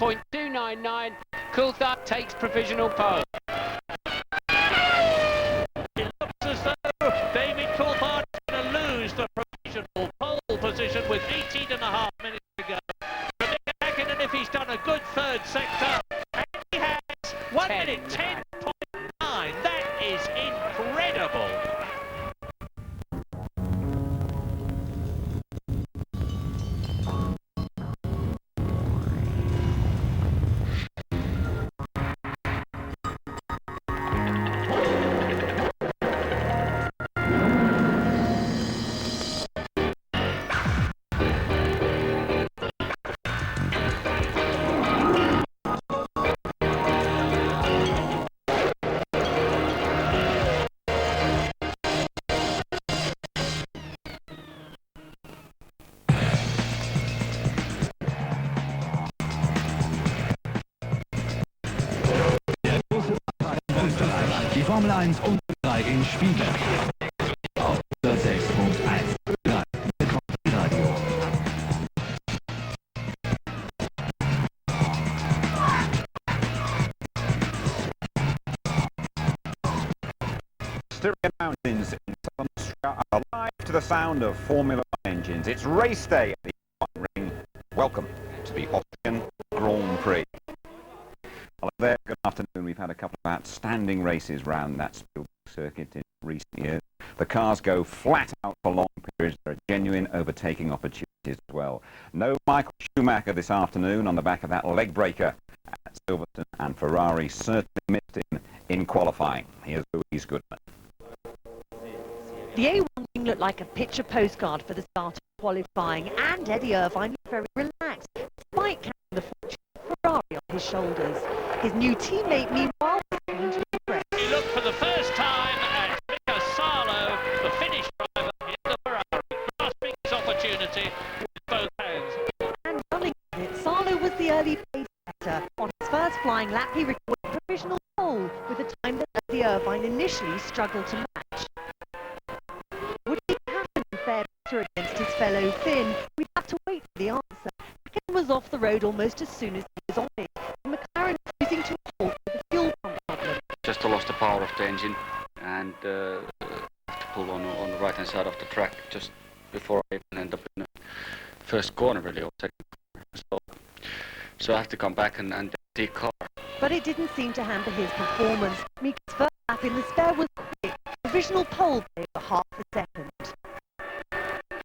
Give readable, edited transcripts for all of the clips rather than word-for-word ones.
11.299. Coulthard takes provisional pole. It looks as though David Coulthard is going to lose the provisional pole position with 18.5 minutes to go. Rebecca Hakkinen, if he's done a good third sector, and he has 1 minute 10.9. That is incredible. Die Formel 1 und 3 in Spielberg. Auf 106.1 Radio. Styria Mountains in southern Austria are alive to the sound of Formula 1 engines. It's race day at the F1 ring. Welcome to the Austrian Grand Prix. Hello there, good afternoon. We've had a couple of outstanding races round that Spielberg circuit in recent years. The cars go flat out for long periods. There are genuine overtaking opportunities as well. No Michael Schumacher this afternoon on the back of that leg breaker at Silverstone, and Ferrari certainly missed him in qualifying. Here's Louise Goodman. The A1 ring looked like a picture postcard for the start of qualifying, and Eddie Irvine looked very relaxed, despite carrying the fortune of Ferrari on his shoulders. His new teammate, meanwhile, was impressed. He looked for the first time at Mika Salo, the Finnish driver in the Ferrari, grasping his opportunity with both hands. And running it, Salo was the early pace setter. On his first flying lap, he recorded provisional pole with a time that Eddie Irvine initially struggled to match. Would he happen in fair better against his fellow Finn? We'd have to wait for the answer. Hakkinen was off the road almost as soon as he was on it. McLaren refusing to halt with the fuel pump problem. Just lost the power of the engine and have to pull on the right hand side of the track just before I even end up in the first corner, really, or second corner. So I have to come back and take car. But it didn't seem to hamper his performance. Mika's first lap in the spare was quick. Provisional pole play for half a second.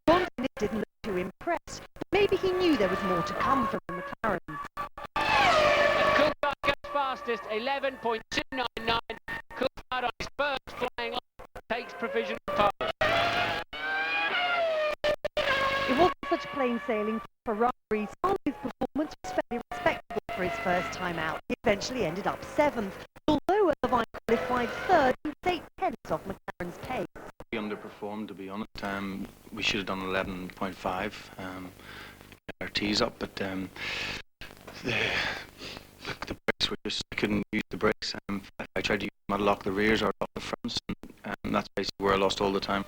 John didn't look too impressed, but maybe he knew there was more to come from the McLarens. Coulthard goes fastest, 11.299. Coulthard on his first flying off takes provisional pole. It wasn't such plain sailing for Ferrari. Salo's performance was fairly respectable for his first time out. He eventually ended up 7th, although Irvine qualified 3rd and 8/10 off McLaren's pace. We underperformed, to be honest. We should have done 11.5. Our tees up, but the brakes were just, I couldn't use the brakes. I tried to use them, I'd lock the rears or lock the fronts, and that's basically where I lost all the time.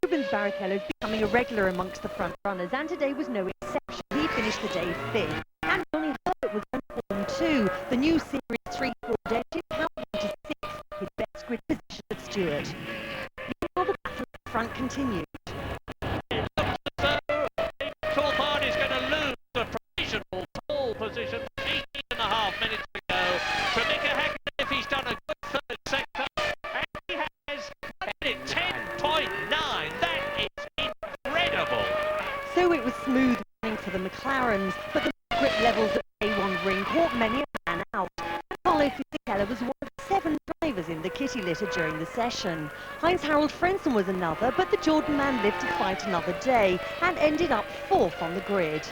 Rubens Barrichello is becoming a regular amongst the front runners, and today was no exception. He finished the day 5th, and Johnny Herbert was on form too. The new Series 3 Ford engine counted him to 6th, his best grid position at Stewart. Meanwhile, the battle at the front continued. It looks as though David Coulthard is going to lose the provisional pole position with 18.5 minutes to go. Rebecca Hakkinen, if he's done a good third sector, and he has 1 minute 10.9. That is incredible. So it was smooth running for the McLarens, but the grip levels at the A1 ring caught many a man out. Carlo Fisichella was one of 7 drivers in the kitty litter during the session. Heinz-Harald Frentzen was another, but the Jordan man lived to fight another day and ended up 4th on the grid.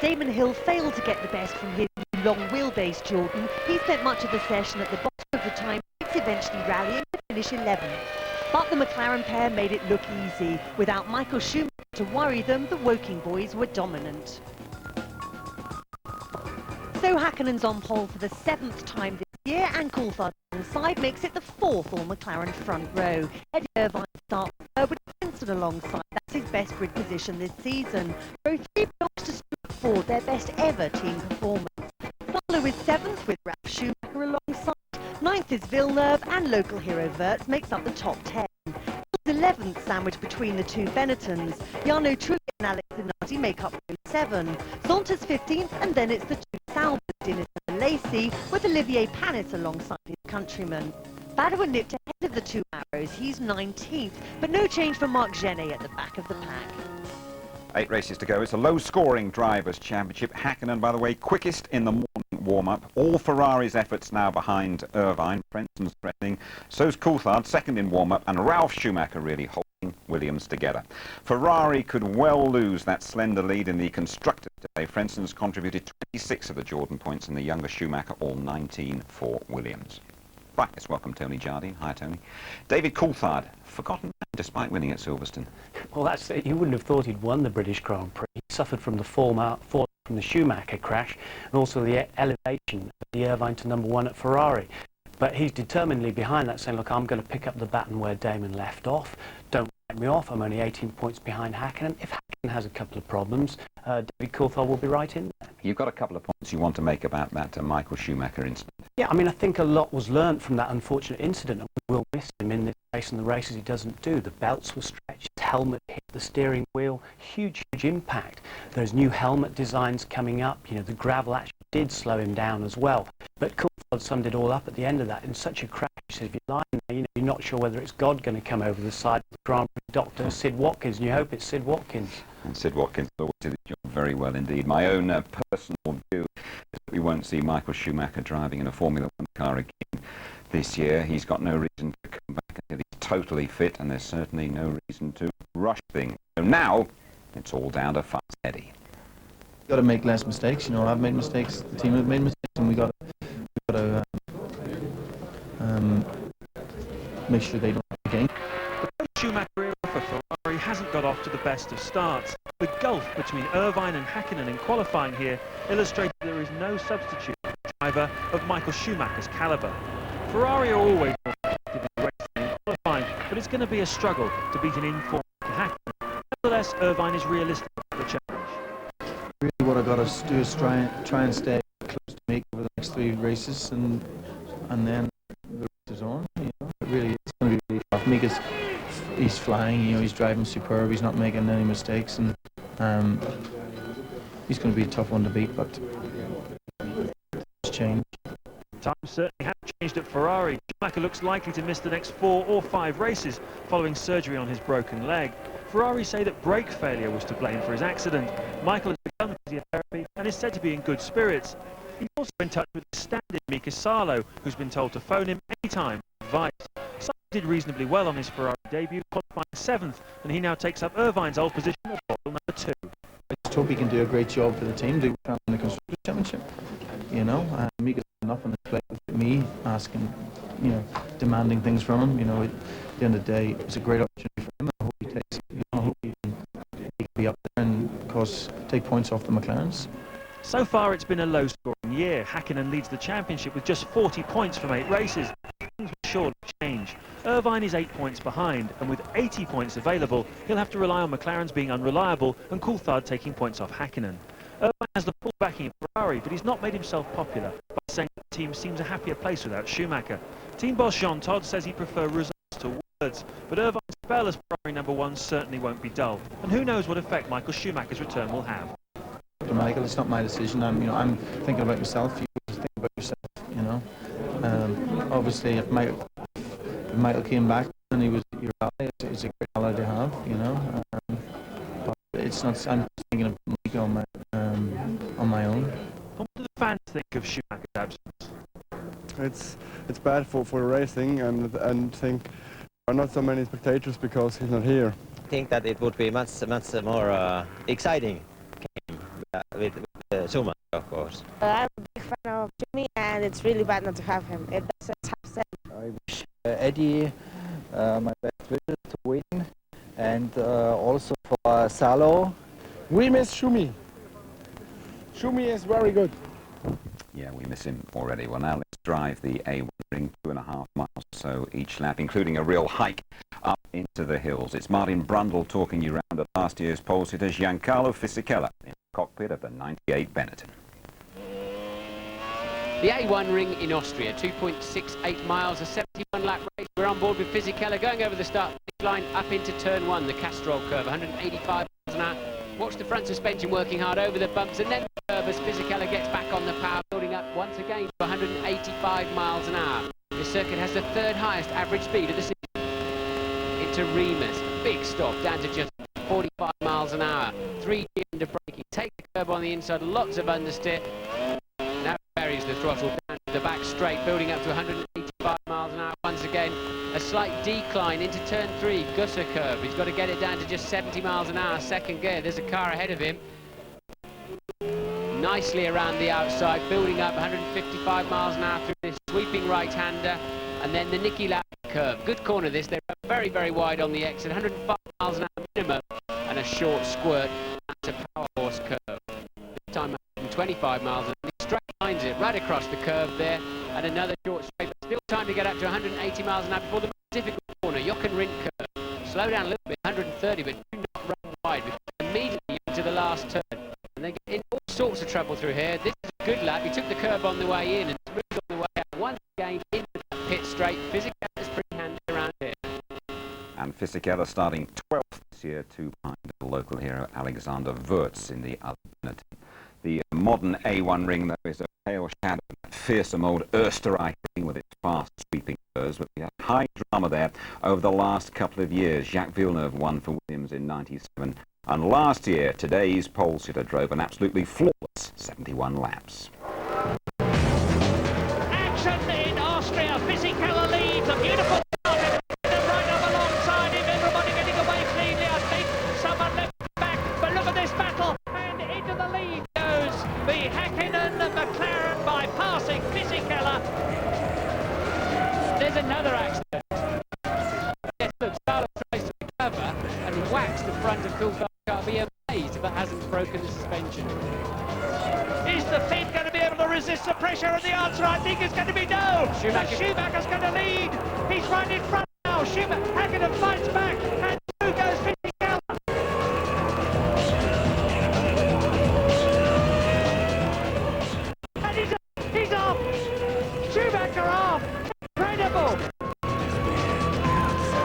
Damon Hill failed to get the best from his long wheelbase Jordan. He spent much of the session at the bottom of the time, eventually rallying to finish 11th. But the McLaren pair made it look easy. Without Michael Schumacher to worry them, the Woking boys were dominant. So Hakkinen's on pole for the 7th time this year, and Coulthard alongside makes it the 4th all-McLaren front row. Eddie Irvine starts third, but Frentzen alongside. That's his best grid position this season. Row 3 belongs to Stuart Ford. record their best ever team performance. Salo is 7th with Ralf Schumacher alongside. 9th is Villeneuve, and local hero Wirtz makes up the top 10. 11th, sandwiched between the two Benettons. Jarno Trulli and Alex Zanardi make up row 7. Saunter's 15th, and then it's the two Salvas, Dennis and Lacey, with Olivier Panis alongside his countrymen. Badua nipped ahead of the two arrows. He's 19th, but no change for Marc Genet at the back of the pack. 8 races to go. It's a low-scoring Drivers' Championship. Hakkinen, by the way, quickest in the morning warm-up. All Ferrari's efforts now behind Irvine. Frenson's threatening. So's Coulthard, second in warm-up, and Ralf Schumacher really holding Williams together. Ferrari could well lose that slender lead in the constructors today. Frenson's contributed 26 of the Jordan points, and the younger Schumacher all 19 for Williams. Right, let's welcome Tony Jardine. Hi, Tony. David Coulthard, forgotten despite winning at Silverstone. Well, that's it. You wouldn't have thought he'd won the British Grand Prix. He suffered from the fall from the Schumacher crash and also the elevation of the Irvine to #1 at Ferrari. But he's determinedly behind that, saying, look, I'm going to pick up the baton where Damon left off. Don't let me off. I'm only 18 points behind Hakkinen. If Hakkinen has a couple of problems, David Coulthard will be right in there. You've got a couple of points you want to make about that Michael Schumacher incident. Yeah, I mean, I think a lot was learnt from that unfortunate incident, and we will miss him in this race and the races he doesn't do. The belts were stretched, his helmet hit the steering wheel, huge impact. There's new helmet designs coming up. You know, the gravel actually did slow him down as well. But Coulthard summed it all up at the end of that. In such a crash, he said, if you're lying there, you know, you're not sure whether it's God going to come over the side of the Grand Prix doctor, Sid Watkins, and you hope it's Sid Watkins. And Sid Watkins always did the job very well indeed. My own personal view is that we won't see Michael Schumacher driving in a Formula 1 car again this year. He's got no reason to come back until he's totally fit, and there's certainly no reason to rush things. So now, it's all down to Fast Eddie. Got to make less mistakes. You know, I've made mistakes. The team have made mistakes, and we got to make sure they don't again. The Schumacher era for Ferrari hasn't got off to the best of starts. The gulf between Irvine and Hakkinen in qualifying here illustrates there is no substitute for a driver of Michael Schumacher's calibre. Ferrari are always more competitive in racing and qualifying, but it's going to be a struggle to beat an in-form Hakkinen. Nevertheless, Irvine is realistic for the challenge. Really, what I got to do is try and stay close to me over the next 3 races, and then the race is on. You know, really, it's going to be really tough. Mika's he's flying. You know, he's driving superb. He's not making any mistakes, and he's going to be a tough one to beat. But it's changed. Times certainly have changed at Ferrari. Schumacher looks likely to miss the next 4 or 5 races following surgery on his broken leg. Ferrari say that brake failure was to blame for his accident. Michael has begun physiotherapy and is said to be in good spirits. He's also in touch with the stand-in Mika Salo, who's been told to phone him anytime for advice. Salo did reasonably well on his Ferrari debut, qualifying 7th, and he now takes up Irvine's old position at bottle #2. I just hope he can do a great job for the team, do well in the Constructors' Championship. You know, Mika's enough on the play with me asking, you know, demanding things from him. You know, at the end of the day, it's a great opportunity for him. I hope he takes, I hope he can be up there and, of course, take points off the McLarens. So far, it's been a low-scoring year. Hakkinen leads the championship with just 40 points from 8 races. Things will surely change. Irvine is 8 points behind, and with 80 points available, he'll have to rely on McLaren's being unreliable and Coulthard taking points off Hakkinen. Irvine has the full backing of Ferrari, but he's not made himself popular by saying that the team seems a happier place without Schumacher. Team boss Jean Todt says he prefers results to words, but Irvine's spell as Ferrari #1 certainly won't be dull. And who knows what effect Michael Schumacher's return will have. Michael, it's not my decision. I'm thinking about myself. You think about yourself. You know, obviously, if Michael came back and he was your ally, it's a great ally to have. You know, but it's not. I'm just thinking of Michael on my own. What do the fans think of Schumacher's absence? It's bad for racing, and think there are not so many spectators because he's not here. I think that it would be much more exciting with Schumacher, of course. I'm a big fan of Jimmy, and it's really bad not to have him. It doesn't have sense. I wish Eddie my best wishes to win, and also for Salo. We miss Schumi. Schumi is very good. Yeah, we miss him already. Well, now let's drive the A1 ring, 2.5 miles or so each lap, including a real hike up into the hills. It's Martin Brundle talking you round at last year's pole sitter Giancarlo Fisichella in the cockpit of the 98 Benetton. The A1 ring in Austria, 2.68 miles, a 71 lap race. We're on board with Fisichella going over the start line up into turn 1, the Castrol curve, 185 miles an hour. Watch the front suspension working hard over the bumps, and then the curve as Fisichella gets back on the power, building up once again to 185 miles an hour. This circuit has the third highest average speed of the season. Into Remus, big stop down to just 45 miles an hour. 3G under braking, take the curb on the inside, lots of understeer. Now buries the throttle down to the back straight, building up to 185 miles an hour. Once again, a slight decline into turn 3, Gusser curve. He's got to get it down to just 70 miles an hour, second gear. There's a car ahead of him. Nicely around the outside, building up 155 miles an hour through this sweeping right-hander. And then the Niki Lauda curve. Good corner this. They're very, very wide on the exit. 105 miles an hour minimum and a short squirt. That's a power horse curve. This time 125 miles an hour. He straight lines it right across the curve there. And another short straight. But still time to get up to 180 miles an hour before the most difficult corner. Jochen Rindt curve. Slow down a little bit, 130, but do not run wide because immediately into the last turn. And they get in all sorts of trouble through here. This is a good lap. He took the curb on the way in and smoothed on the way out. Once again into that pit straight. Fisichella's pretty handy around here. And Fisichella starting 12th this year, 2 behind the local hero Alexander Wurz in the other Benetton. The modern A1 ring, though, is a pale shadow of that fearsome old Österreich ring with its fast sweeping curves. But we had high drama there over the last couple of years. Jacques Villeneuve won for Williams in '97. And last year, today's pole sitter drove an absolutely flawless 71 laps. Action in Austria. Fisichella leads. A beautiful start. Right up alongside him. Everybody getting away cleanly, I think. Someone left back. But look at this battle. And into the lead goes the Häkkinen McLaren by passing Fisichella. There's another accident. Yes, look, Charles tries to recover and whacks the front of Coulthard. I'll be amazed if that hasn't broken the suspension. Is the Finn going to be able to resist the pressure? And the answer, I think, is going to be no. Schumacher's going to lead. He's right in front now. Häkkinen fights back. And through goes Fisichella. And he's off. Schumacher off. Incredible.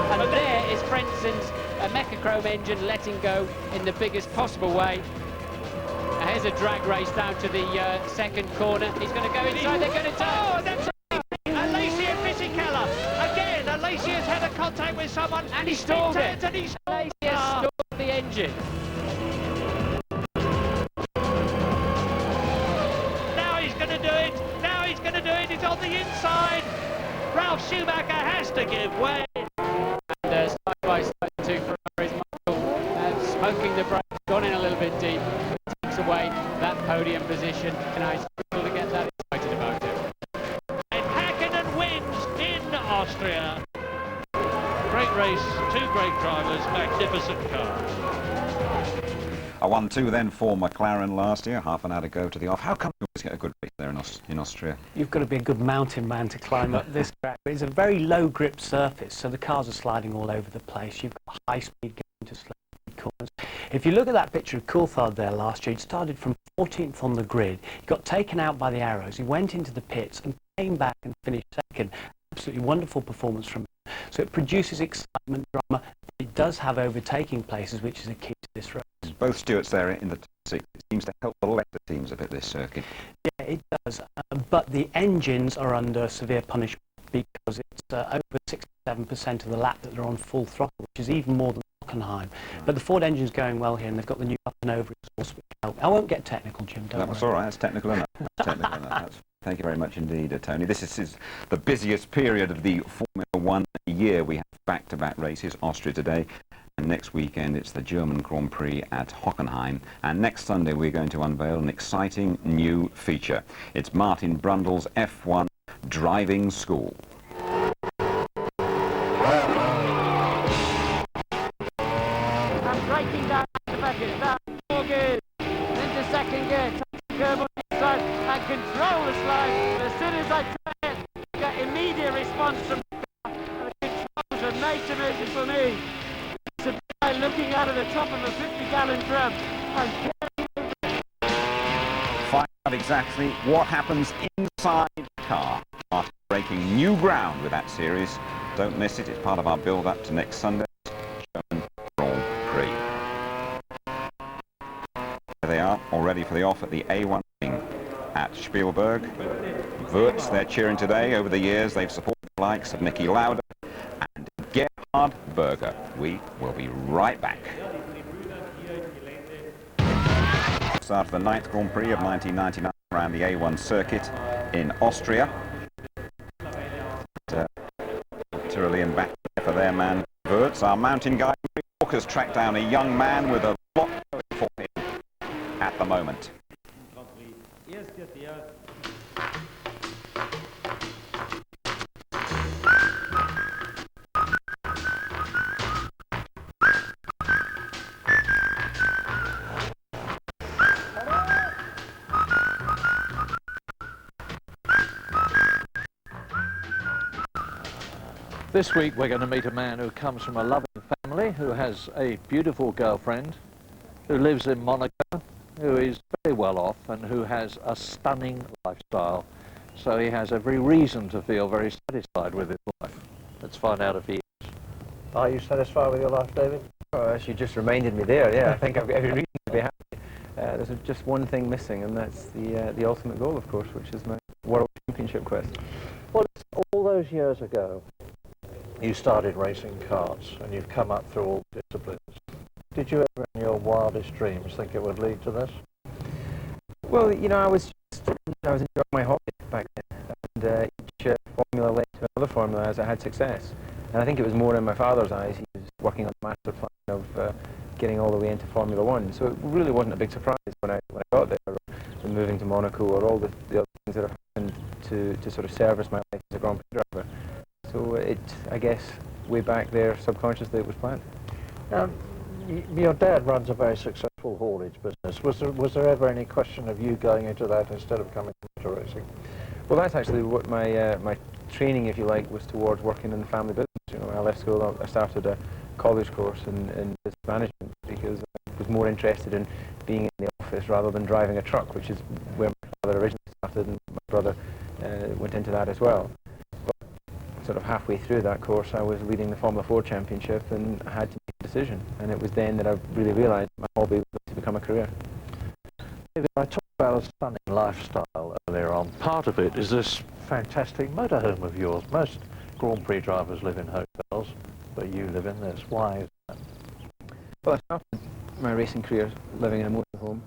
And there is Frenson's Mechachrome engine letting go in the biggest possible way. Here's a drag race down to the second corner. He's going to go inside. They're going to turn. Oh, that's Alessia Fisichella. Again, Alessia's had a contact with someone. And he stalled it. And he stalled the engine. Now he's going to do it. Now he's going to do it. It's on the inside. Ralf Schumacher has to give way. And side by side to Ferrari's Michael smoking the brakes, gone in a little bit deep. Takes away that podium position, and I struggle to get that excited about it. And Häkkinen wins in Austria. Great race, 2 great drivers, magnificent car. A 1-2 then for McLaren last year, half an hour to go to the off. How come you always get a good race there in Austria? You've got to be a good mountain man to climb up this track. It's a very low grip surface, so the cars are sliding all over the place. You've got high speed going to slow speed corners. If you look at that picture of Coulthard there last year, he started from 14th on the grid. He got taken out by the arrows. He went into the pits and came back and finished second. Absolutely wonderful performance from him. So it produces excitement, drama. It does have overtaking places, which is a key to this race. Both Stewarts there in the top 6. It seems to help the lesser teams a bit, this circuit. Yeah, it does. But the engines are under severe punishment because it's over 67% of the lap that they're on full throttle, which is even more than Hockenheim. But the Ford engine's going well here, and they've got the new up and over exhaust, which help. I won't get technical, Jim, don't worry. That's all right. That's technical enough. Technical enough. Thank you very much indeed, Tony. This is the busiest period of the Formula 1 year. We have back-to-back races, Austria today, and next weekend it's the German Grand Prix at Hockenheim. And next Sunday we're going to unveil an exciting new feature. It's Martin Brundle's F1 Driving School. I'm braking down the back, it's down 4 gears, into second gear, touch the curb on the inside and control the slide. But as soon as I turn it, I get immediate response from the car. The controls are made to animation for me. It's a guy looking out of the top of a 50-gallon drum. And Find out exactly what happens inside the car after breaking new ground with that series. Don't miss it. It's part of our build-up to next Sunday's German Grand Prix. There they are, all ready for the off at the A1 ring at Spielberg. Wurz, they're cheering today. Over the years, they've supported the likes of Niki Lauda and Gerhard Berger. We will be right back. Start of the 9th Grand Prix of 1999 around the A1 circuit in Austria. Tyrolean back for their man Wurz. Our mountain guide Walker's tracked down a young man with a lot going for him at the moment. This week we're going to meet a man who comes from a loving family, who has a beautiful girlfriend, who lives in Monaco, who is very well off and who has a stunning lifestyle. So he has every reason to feel very satisfied with his life. Let's find out if he is. Are you satisfied with your life, David? Oh, as you just reminded me there, yeah, I think I've got every reason to be happy. There's just one thing missing, and that's the ultimate goal, of course, which is my World Championship quest. Well, all those years ago, you started racing karts and you've come up through all disciplines. Did you ever in your wildest dreams think it would lead to this? Well, you know, I was enjoying my hobby back then, and each formula led to another formula as I had success. And I think it was more in my father's eyes. He was working on the master plan of getting all the way into Formula One. So it really wasn't a big surprise when I got there, and moving to Monaco, or all the other things that have happened to sort of service my life as a Grand Prix driver. So I guess, way back there, subconsciously, it was planned. Your dad runs a very successful haulage business. Was there ever any question of you going into that instead of coming into racing? Well, that's actually what my training, if you like, was towards working in the family business. You know, when I left school, I started a college course in business management because I was more interested in being in the office rather than driving a truck, which is where my father originally started, and my brother went into that as well. Sort of halfway through that course, I was leading the Formula 4 Championship, and I had to make a decision. And it was then that I really realised my hobby was to become a career. David, I talked about a stunning lifestyle earlier on. Part of it is this fantastic motorhome of yours. Most Grand Prix drivers live in hotels, but you live in this. Why is that? Well, I started my racing career living in a motorhome.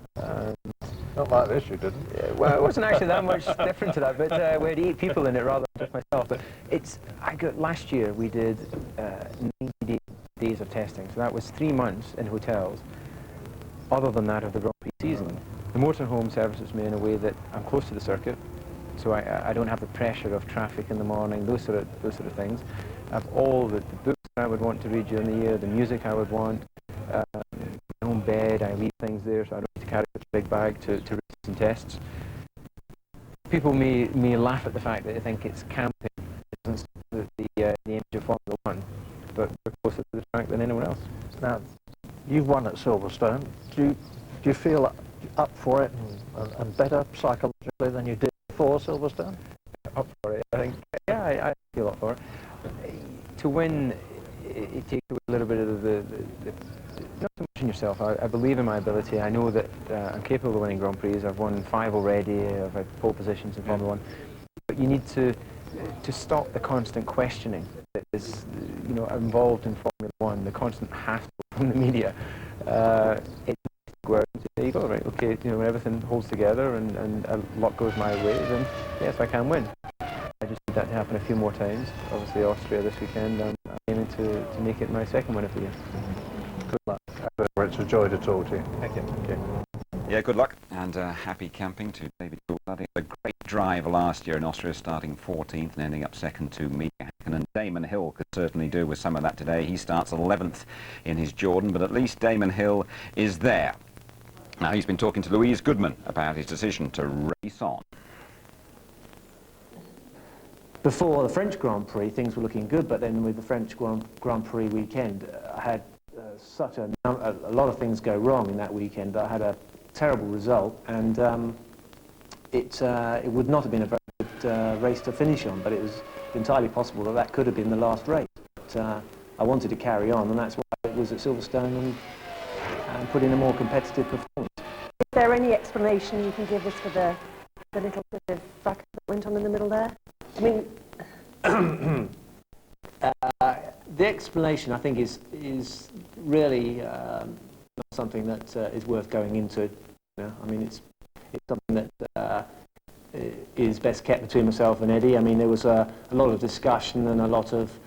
Not like this, you didn't. Well, it wasn't actually that much different to that, but we had 8 people in it rather than just myself. But last year we did 90 days of testing, so that was 3 months in hotels, other than that of the Grand Prix season. The motorhome services me in a way that I'm close to the circuit, so I don't have the pressure of traffic in the morning, those sort of things. I have all the books I would want to read during the year, the music I would want, my own bed, I leave things there, so I don't need to carry such a big bag to races and tests. People may laugh at the fact that they think it's camping. It doesn't suit the image of Formula 1, but we're closer to the track than anyone else. Now, you've won at Silverstone. Do you feel up for it and better psychologically than you did before Silverstone? Up for it, I think. Yeah, I feel up for it. To win, it takes away a little bit of the not so much in yourself. I believe in my ability. I know that I'm capable of winning Grand Prix. I've won 5 already. I've had pole positions in Formula 1. But you need to stop the constant questioning that is, you know, involved in Formula 1. The constant hassle from the media. It go out and say, there you go, right? Okay, you know, when everything holds together and a lot goes my way, then yes, I can win. I just need that to happen a few more times. Obviously, Austria this weekend. I'm aiming to make it my 2nd win of the year. Good luck. It's a joy to talk to you. Thank you. Okay. Yeah, good luck and happy camping to David Coulthard. A great drive last year in Austria, starting 14th and ending up 2nd to Mika Häkkinen. And Damon Hill could certainly do with some of that today. He starts 11th in his Jordan, but at least Damon Hill is there. Now, he's been talking to Louise Goodman about his decision to race on. before the French Grand Prix, things were looking good, but then with the French Grand Prix weekend, I had such a lot of things go wrong in that weekend that I had a terrible result, and it would not have been a very good race to finish on, but it was entirely possible that that could have been the last race. But I wanted to carry on, and that's why it was at Silverstone and put in a more competitive performance. Is there any explanation you can give us for the little bit of fracas that went on in the middle there? I mean, the explanation, I think, is really not something that is worth going into. You know? I mean, it's something that is best kept between myself and Eddie. I mean, there was a lot of discussion and a lot of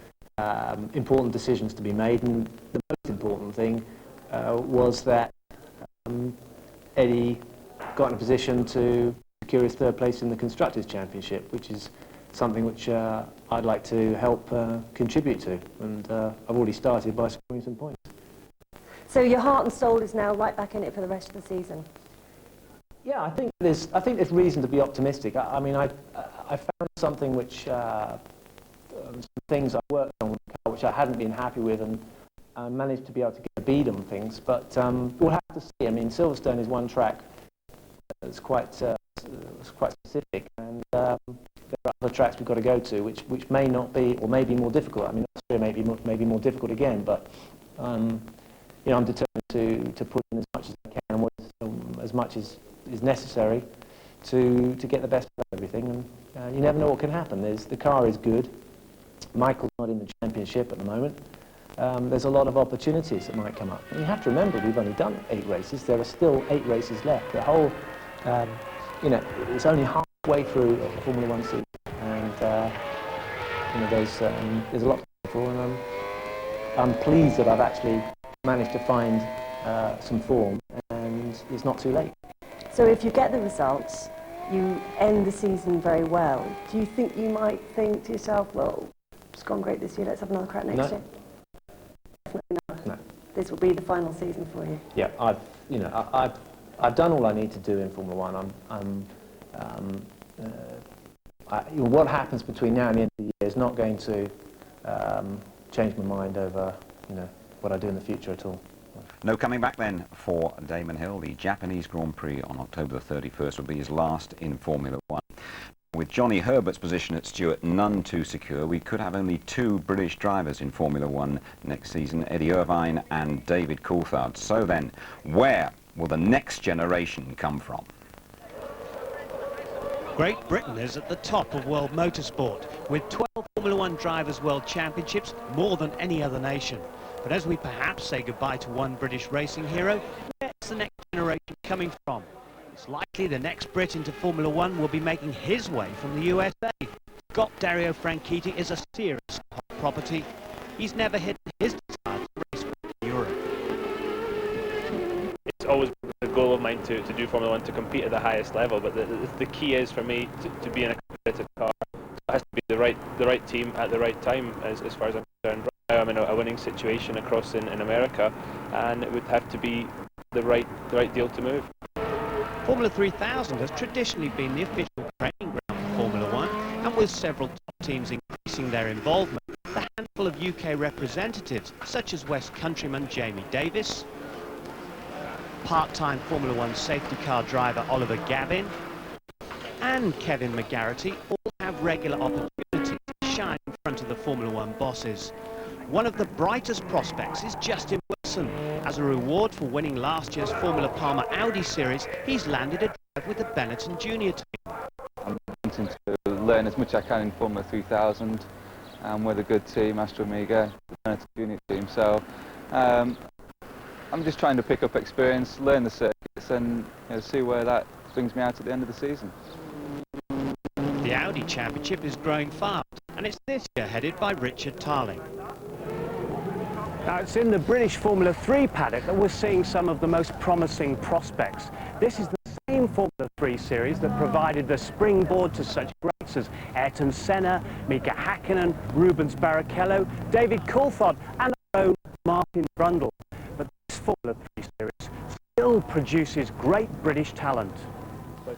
important decisions to be made, and the most important thing was that Eddie got in a position to secure his third place in the Constructors' Championship, which is something which I'd like to help contribute to, and I've already started by scoring some points. so your heart and soul is now right back in it for the rest of the season? Yeah, I think there's reason to be optimistic. I mean, I found something which some things I worked on with the car which I hadn't been happy with, and I managed to be able to get a bead on things. But we'll have to see. I mean, Silverstone is one track that's quite specific, and there are other tracks we've got to go to which may not be, or may be more difficult. I mean, Austria may be more difficult again, but you know, I'm determined to put in as much as I can, as much as is necessary to get the best of everything. And you never know what can happen. The car is good. Michael's not in the championship at the moment. There's a lot of opportunities that might come up. And you have to remember, we've only done 8 races. There are still 8 races left. The whole, you know, it's only halfway through the Formula 1 season, and you know, there's a lot to go for, and I'm pleased that I've actually managed to find some form, and it's not too late. So if you get the results, you end the season very well, do you think you might think to yourself, well, it's gone great this year, let's have another crack next year? Definitely not. No. This will be the final season for you. Yeah, I've done all I need to do in Formula 1. What happens between now and the end of the year is not going to change my mind over, you know, what I do in the future at all. No coming back then for Damon Hill. The Japanese Grand Prix on October the 31st will be his last in Formula 1. With Johnny Herbert's position at Stewart none too secure, we could have only 2 British drivers in Formula 1 next season, Eddie Irvine and David Coulthard. So then, where will the next generation come from? Great Britain is at the top of world motorsport, with 12 Formula 1 Drivers' World Championships, more than any other nation. But as we perhaps say goodbye to one British racing hero, where's the next generation coming from? It's likely the next Brit into Formula 1 will be making his way from the USA. Scott Dario Franchitti is a serious hot property. He's never hidden his desire to race in Europe. It's always a goal of mine to do Formula 1, to compete at the highest level, but the key is for me to be in a competitive car. It has to be the right team at the right time, as far as I'm concerned. I'm in a winning situation across in America, and it would have to be the right deal to move. Formula 3000 has traditionally been the official training ground for Formula 1, and with several top teams increasing their involvement, the handful of UK representatives, such as West Countryman Jamie Davis, part-time Formula 1 safety car driver Oliver Gavin, and Kevin McGarrity, all have regular opportunities to shine in front of the Formula 1 bosses. One of the brightest prospects is Justin Wilson. As a reward for winning last year's Formula Palmer Audi Series, he's landed a drive with the Benetton Junior team. I'm wanting to learn as much as I can in Formula 3000, and with a good team, Astra Omega, the Benetton Junior team. So I'm just trying to pick up experience, learn the circuits, and see where that brings me out at the end of the season. The Audi Championship is growing fast, and it's this year headed by Richard Tarling. Now, it's in the British Formula 3 paddock that we're seeing some of the most promising prospects. This is the same Formula 3 series that provided the springboard to such greats as Ayrton Senna, Mika Häkkinen, Rubens Barrichello, David Coulthard, and our own Martin Brundle. But this Formula 3 series still produces great British talent.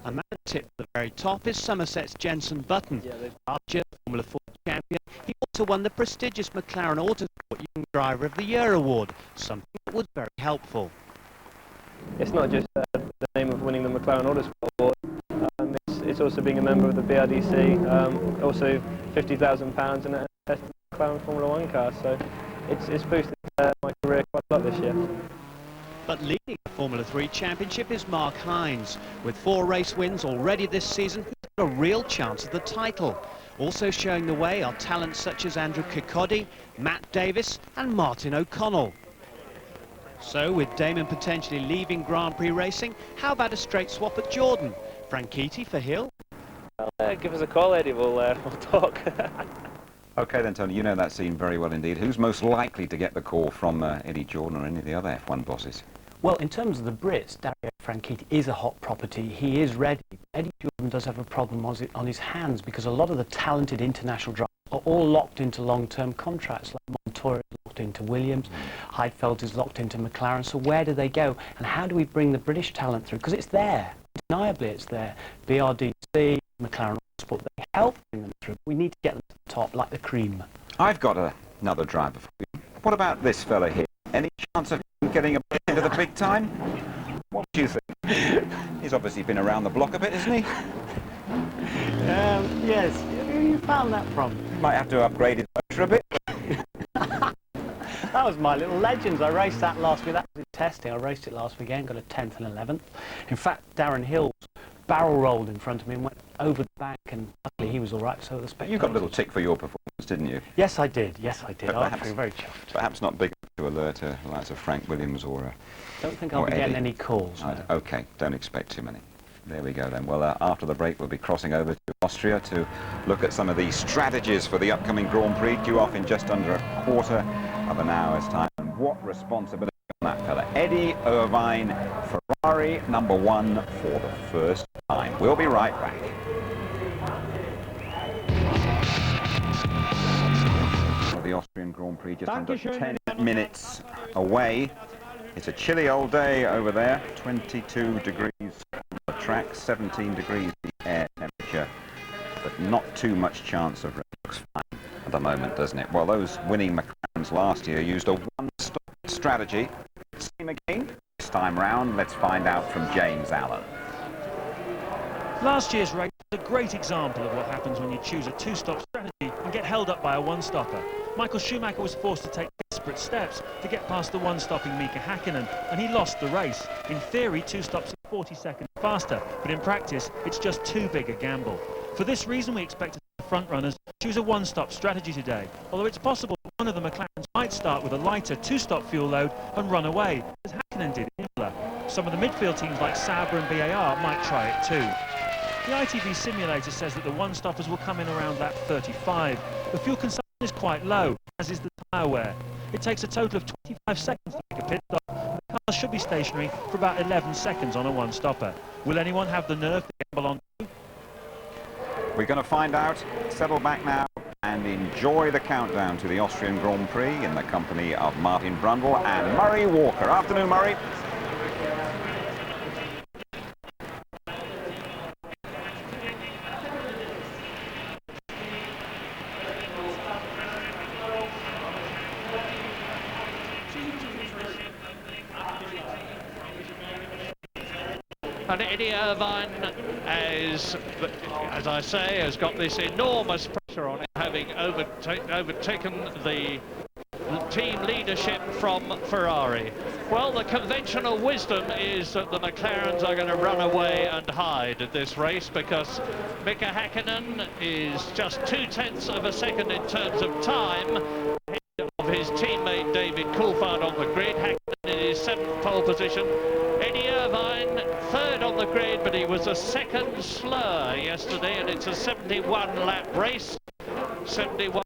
A man tipped at the very top is Somerset's Jenson Button. Last year's Formula 4 champion, he also won the prestigious McLaren Autosport Young Driver of the Year award, something that was very helpful. It's not just the name of winning the McLaren Autosport award, it's also being a member of the BRDC, also £50,000 and a tested McLaren Formula 1 car, so it's boosted my career quite a lot this year. But leading the Formula 3 Championship is Mark Hines. With 4 race wins already this season, he's got a real chance of the title. Also showing the way are talents such as Andrew Kirkcaldy, Matt Davis and Martin O'Connell. So with Damon potentially leaving Grand Prix racing, how about a straight swap at Jordan? Franchitti for Hill? Give us a call, Eddie, we'll talk. OK then, Tony, you know that scene very well indeed. Who's most likely to get the call from Eddie Jordan or any of the other F1 bosses? Well, in terms of the Brits, Dario Franchitti is a hot property. He is ready. Eddie Jordan does have a problem on his hands because a lot of the talented international drivers are all locked into long-term contracts. Like Montoya is locked into Williams, Heidfeld is locked into McLaren. So where do they go? And how do we bring the British talent through? Because it's there. Undeniably, it's there. BRDC, McLaren Sport, they help bring them through. We need to get them to the top, like the cream. I've got another driver for you. What about this fella here? Any chance of him getting a bit into the big time? What do you think? He's obviously been around the block a bit, isn't he? Yes. Where you found that from? Might have to upgrade his motor a bit. That was my little Legends. I raced that last week. That was in testing. I raced it last weekend, got a 10th and 11th. In fact, Darren Hills barrel rolled in front of me and went over the bank, and luckily he was all right, so the spectators... You got a little tick for your performance, didn't you? Yes, I did. Yes, I did. But I was very chuffed. Perhaps not big enough to alert the likes of Frank Williams or Don't think I'll be getting any calls. No. OK, don't expect too many. There we go then. Well, after the break, we'll be crossing over to Austria to look at some of the strategies for the upcoming Grand Prix, due off in just under a quarter of an hour's time. And what responsibility on that fella. Eddie Irvine, Ferrari #1 for the first time. We'll be right back. The Austrian Grand Prix just under 10 minutes away. It's a chilly old day over there, 22 degrees on the track, 17 degrees the air temperature, but not too much chance of rain. Looks fine at the moment, doesn't it? Well, those winning McLarens last year used a one-stop strategy. Same again. This time round, let's find out from James Allen. Last year's race is a great example of what happens when you choose a two-stop strategy and get held up by a one-stopper. Michael Schumacher was forced to take desperate steps to get past the one-stopping Mika Häkkinen, and he lost the race. In theory, 2 stops are 40 seconds faster, but in practice, it's just too big a gamble. For this reason, we expect the front-runners choose a one-stop strategy today, although it's possible that one of the McLarens might start with a lighter 2-stop fuel load and run away, as Häkkinen did in Imola. Some of the midfield teams like Sauber and BAR might try it too. The ITV simulator says that the one-stoppers will come in around lap 35. The fuel consumption is quite low, as is the tyre wear. It takes a total of 25 seconds to make a pit stop. The car should be stationary for about 11 seconds on a one-stopper. Will anyone have the nerve to gamble on two? We're going to find out. Settle back now and enjoy the countdown to the Austrian Grand Prix in the company of Martin Brundle and Murray Walker. Afternoon, Murray. And Eddie Irvine, as I say, has got this enormous pressure on him, having overtaken the team leadership from Ferrari. Well, the conventional wisdom is that the McLarens are going to run away and hide at this race because Mika Häkkinen is just 0.2 of a second in terms of time ahead of his teammate David Coulthard on the grid. Häkkinen in his 7th pole position. Eddie Irvine 3rd on the grid, but he was a second slower yesterday, and it's a 71-lap race. 71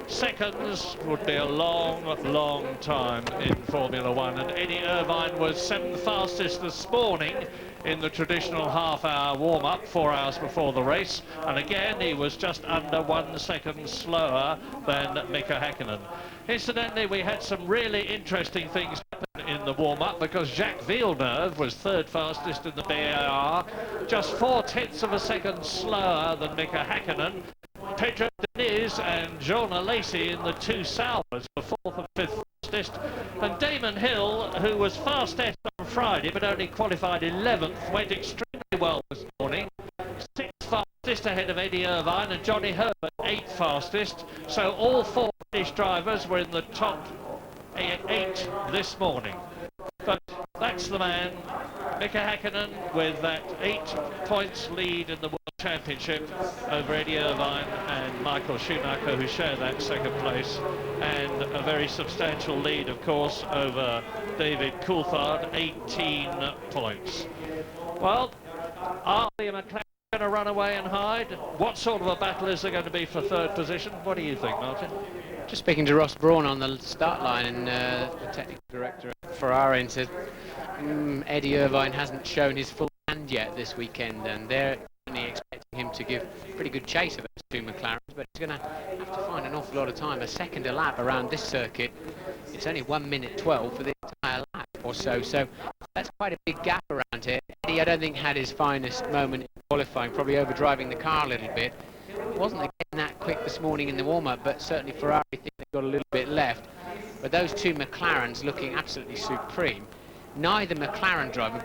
seconds would be a long, long time in Formula 1, and Eddie Irvine was 7th fastest this morning in the traditional half-hour warm-up, 4 hours before the race, and again he was just under 1 second slower than Mika Häkkinen. Incidentally, we had some really interesting things happen in the warm-up because Jacques Villeneuve was 3rd fastest in the BAR, just 0.4 of a second slower than Mika Häkkinen. Pedro Diniz and Jorna Lacey in the two Salvas for 4th and 5th fastest, and Damon Hill, who was fastest on Friday but only qualified 11th, went extremely well this morning. 6th fastest ahead of Eddie Irvine, and Johnny Herbert 8th fastest. So all 4 British drivers were in the top 8 this morning. But that's the man, Mika Häkkinen, with that 8 points lead in the World Championship over Eddie Irvine and Michael Schumacher, who share that 2nd place, and a very substantial lead, of course, over David Coulthard, 18 points. Well, are the McLaren going to run away and hide? What sort of a battle is there going to be for 3rd position? What do you think, Martin? Just speaking to Ross Brawn on the start line, and the technical director at Ferrari, and said Eddie Irvine hasn't shown his full hand yet this weekend, and they're certainly expecting him to give pretty good chase of those 2 McLarens, but he's going to have to find an awful lot of time. A second a lap around this circuit, it's only 1 minute 12 for the entire lap or so, so that's quite a big gap around here. Eddie, I don't think, had his finest moment in qualifying, probably overdriving the car a little bit. It wasn't again that quick this morning in the warm-up, but certainly Ferrari think they've got a little bit left. But those 2 McLarens looking absolutely supreme. Neither McLaren driver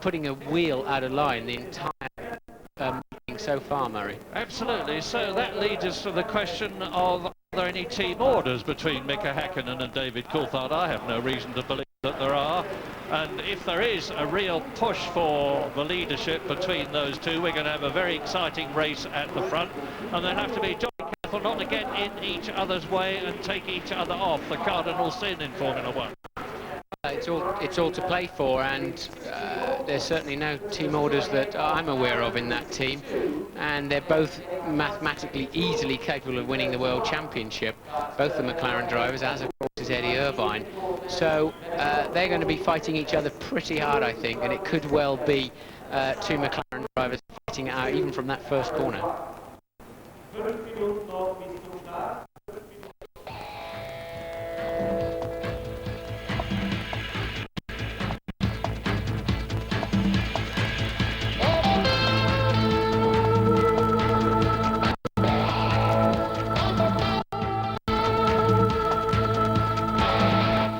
putting a wheel out of line the entire meeting so far, Murray. Absolutely. So that leads us to the question of, are there any team orders between Mika Häkkinen and David Coulthard? I have no reason to believe that there are. And if there is a real push for the leadership between those two, we're going to have a very exciting race at the front, and they'll have to be jolly careful not to get in each other's way and take each other off, the cardinal sin in Formula 1. It's all to play for, and there's certainly no team orders that I'm aware of in that team, and they're both mathematically easily capable of winning the World Championship, both the McLaren drivers, as of course is Eddie Irvine. So they're going to be fighting each other pretty hard, I think, and it could well be 2 McLaren drivers fighting it out even from that first corner.